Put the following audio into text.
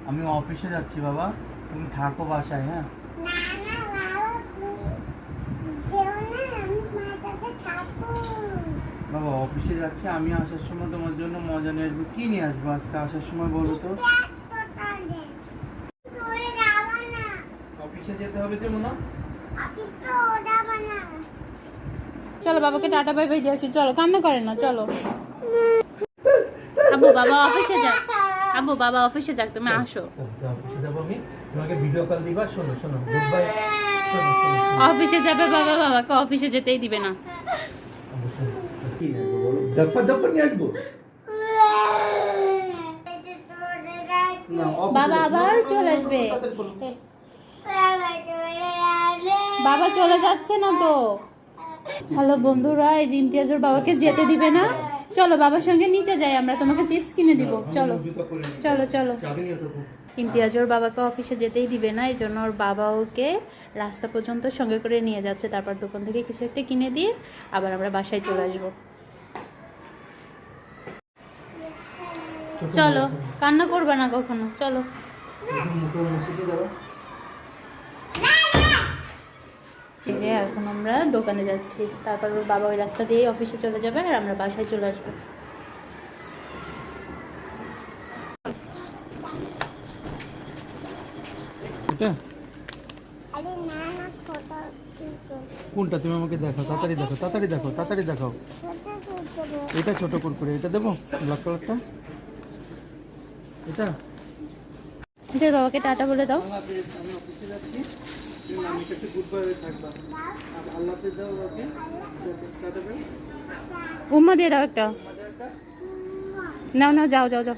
আমি অফিসে যাচ্ছি বাবা, তুমি থাকো বাসায়। হ্যাঁ বাবা, অফিসে যাচ্ছি আমি, আসার সময় তোমার জন্য মজা নিয়ে আসবো। কি নিয়ে আসবো আজকে আসার সময় বলো তো? অফিসে যেতে হবে যেমন না। চলো বাবাকে টাটা বাই বাই দিয়ে আসি, চলো কান্না করে না, চলো। আব্বু বাবা অফিসে যাক, আব্বু বাবা অফিসে যাক, তুমি আসো। অফিসে যাবো আমি, তোমাকে ভিডিও কল দিবা। শোনো শোনো, গুড বাই। অফিসে যাবে বাবা, বাবাকে অফিসে যেতেই দিবে না। কি নিয়ে আসবো বলো? দপ্পর নিয়ে আসবো। বাবা আবার চলে আসবে। বাবা চলে যাচ্ছে না তো। হ্যালো বন্ধুরা, এই যে ইমতিয়াজের বাবাকে যেতে দিবে না। চলো বাবার সঙ্গে নিচে যাই, আমরা তোমাকে চিপস কিনে দিব। চলো চলো চলো। ইমতিয়াজের বাবাকে অফিসে যেতেই দিবে না, এই জন্য ওর বাবা ওকে রাস্তা পর্যন্ত সঙ্গে করে নিয়ে যাচ্ছে, তারপর দোকান থেকে কিছু একটা কিনে দিয়ে আবার আমরা বাসায় চলে আসবো। চলো, কান্না করবে না কখনো, চলো। এই যে এখন আমরা দোকানে যাচ্ছি, তারপর ওর বাবা ওই রাস্তা দিয়ে অফিসে চলে যাবে আর আমরা বাসায় চলে আসবো। কোনটা তুমি আমাকে দেখো, তাড়াতাড়ি দেখো, তাড়াতাড়ি দেখো, তাড়াতাড়ি দেখো। এটা ছোট কুরকুরে, এটা দেবো ব্ল্যাক কালারটা, এটা। যে বাবাকে টাটা বলে দাও। আল্লাহ হাফেজ, আমি অফিসে যাচ্ছি, তুমি মামির কাছে গুড বাই হয়ে থাকবা। আর আল্লাহ হাফেজ দাও ওকে, টাটা বাই। উম্মা দিয়ে দাও একটা। নাও নাও, যাও যাও যাও।